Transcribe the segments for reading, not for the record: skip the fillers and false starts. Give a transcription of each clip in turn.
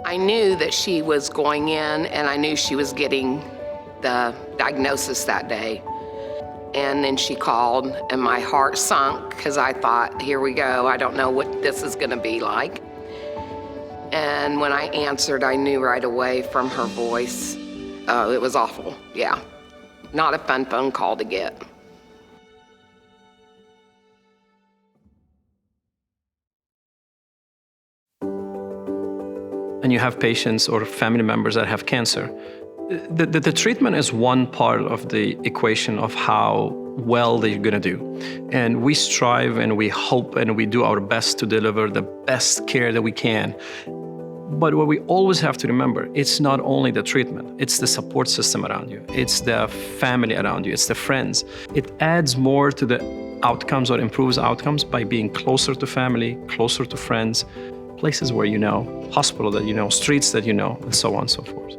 I knew that she was going in, and I knew she was getting the diagnosis that day. And then she called, and my heart sunk because I thought, here we go, I don't know what this is gonna be like. And when I answered, I knew right away from her voice. It was awful, yeah. Not a fun phone call to get. And you have patients or family members that have cancer. The treatment is one part of the equation of how well they're gonna do. And we strive and we hope and we do our best to deliver the best care that we can. But what we always have to remember, it's not only the treatment, it's the support system around you, it's the family around you, it's the friends. It adds more to the outcomes or improves outcomes by being closer to family, closer to friends, places where you know, hospital that you know, streets that you know, and so on and so forth.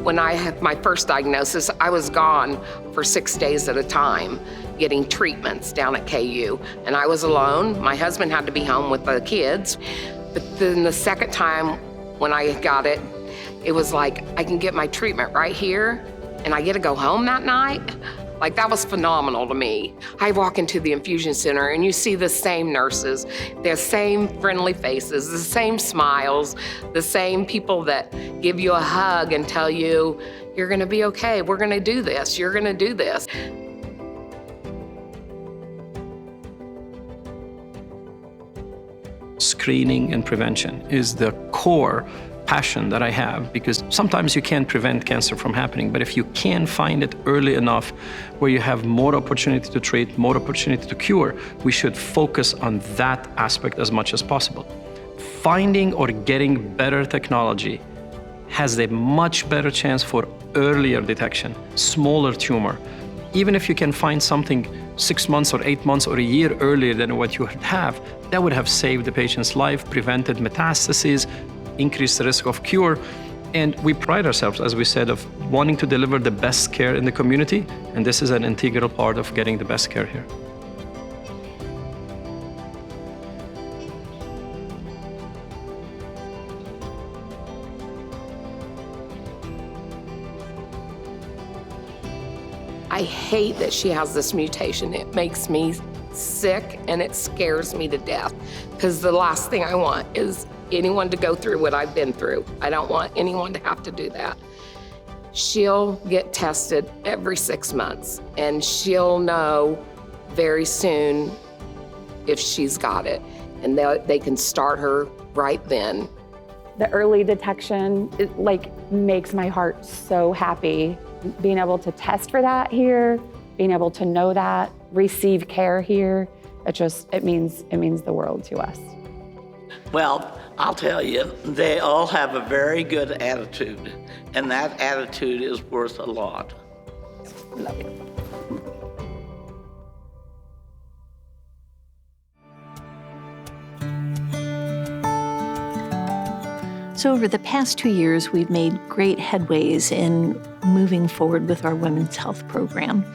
When I had my first diagnosis, I was gone for 6 days at a time, getting treatments down at KU. And I was alone. My husband had to be home with the kids. But then the second time when I got it, it was like, I can get my treatment right here, and I get to go home that night. Like, that was phenomenal to me. I walk into the infusion center and you see the same nurses, the same friendly faces, the same smiles, the same people that give you a hug and tell you, you're gonna be okay, we're gonna do this, you're gonna do this. Screening and prevention is the core passion that I have, because sometimes you can't prevent cancer from happening, but if you can find it early enough where you have more opportunity to treat, more opportunity to cure, we should focus on that aspect as much as possible. Finding or getting better technology has a much better chance for earlier detection, smaller tumor. Even if you can find something 6 months or 8 months or a year earlier than what you have, that would have saved the patient's life, prevented metastases, increase the risk of cure. And we pride ourselves, as we said, of wanting to deliver the best care in the community, and this is an integral part of getting the best care here. I hate that she has this mutation. It makes me sick and it scares me to death, because the last thing I want is anyone to go through what I've been through. I don't want anyone to have to do that. She'll get tested every 6 months, and she'll know very soon if she's got it, and they can start her right then. The early detection, it makes my heart so happy. Being able to test for that here, being able to know that, receive care here, it means the world to us. Well, I'll tell you, they all have a very good attitude, and that attitude is worth a lot. Love you. So over the past 2 years, we've made great headways in moving forward with our women's health program.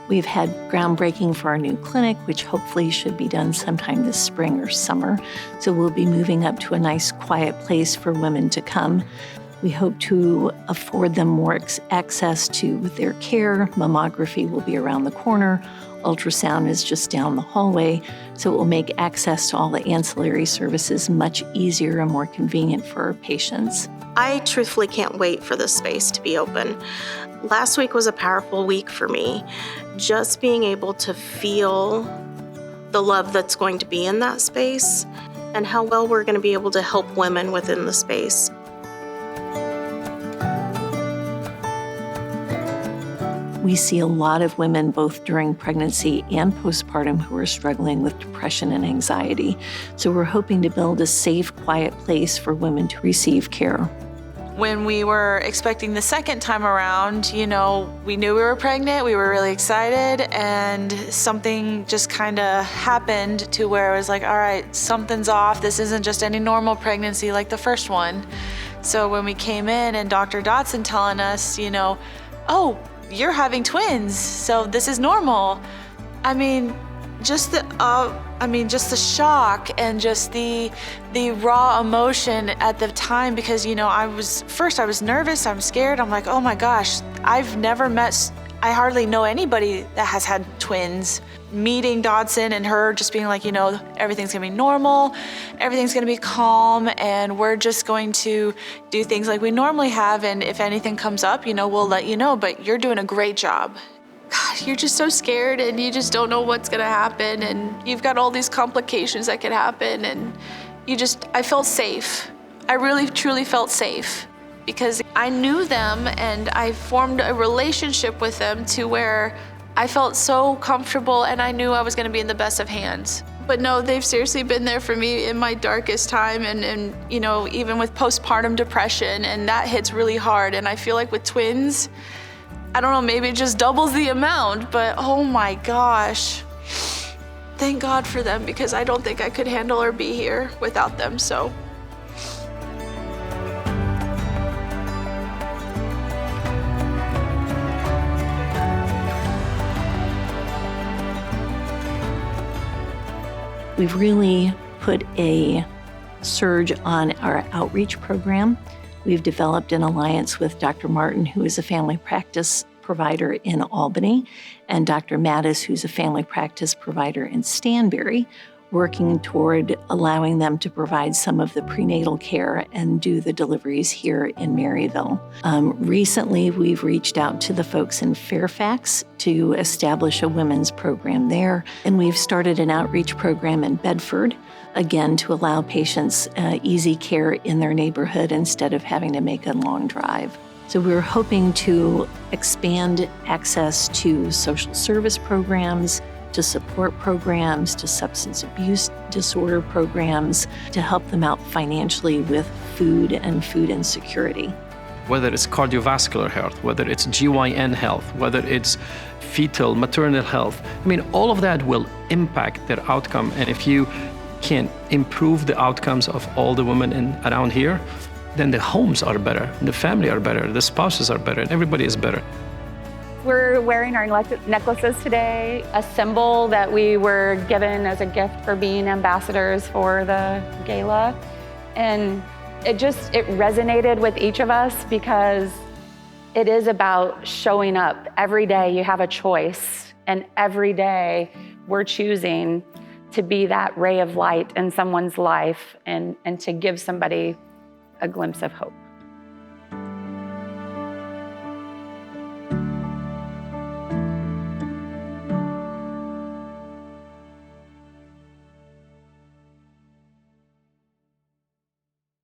We've had groundbreaking for our new clinic, which hopefully should be done sometime this spring or summer. So we'll be moving up to a nice, quiet place for women to come. We hope to afford them more access to their care. Mammography will be around the corner. Ultrasound is just down the hallway. So it will make access to all the ancillary services much easier and more convenient for our patients. I truthfully can't wait for this space to be open. Last week was a powerful week for me. Just being able to feel the love that's going to be in that space and how well we're going to be able to help women within the space. We see a lot of women both during pregnancy and postpartum who are struggling with depression and anxiety. So we're hoping to build a safe, quiet place for women to receive care. When we were expecting the second time around, we knew we were pregnant, we were really excited, and something just kind of happened to where it was like, all right, something's off. This isn't just any normal pregnancy like the first one. So when we came in and Dr. Dotson telling us, oh, you're having twins, so this is normal. I mean, just the shock and just the raw emotion at the time, because I was nervous, I'm scared. I'm like, oh my gosh, I hardly know anybody that has had twins. Meeting Dodson and her just being like, everything's gonna be normal, everything's gonna be calm, and we're just going to do things like we normally have, and if anything comes up, we'll let you know, but you're doing a great job. God, you're just so scared and you just don't know what's gonna happen, and you've got all these complications that could happen, and I felt safe. I really, truly felt safe because I knew them and I formed a relationship with them to where I felt so comfortable and I knew I was gonna be in the best of hands. But no, they've seriously been there for me in my darkest time and even with postpartum depression, and that hits really hard. And I feel like with twins, I don't know, maybe it just doubles the amount, but oh my gosh. Thank God for them, because I don't think I could handle or be here without them, so. We've really put a surge on our outreach program. We've developed an alliance with Dr. Martin, who is a family practice provider in Albany, and Dr. Mattis, who's a family practice provider in Stanberry, working toward allowing them to provide some of the prenatal care and do the deliveries here in Maryville. Recently, we've reached out to the folks in Fairfax to establish a women's program there, and we've started an outreach program in Bedford, again, to allow patients easy care in their neighborhood instead of having to make a long drive. So we're hoping to expand access to social service programs, to support programs, to substance abuse disorder programs, to help them out financially with food and food insecurity. Whether it's cardiovascular health, whether it's GYN health, whether it's fetal, maternal health, all of that will impact their outcome. And if you can improve the outcomes of all the women around here, then the homes are better, the family are better, the spouses are better, and everybody is better. We're wearing our necklaces today, a symbol that we were given as a gift for being ambassadors for the gala. And it resonated with each of us because it is about showing up. Every day you have a choice, and every day we're choosing to be that ray of light in someone's life and to give somebody a glimpse of hope.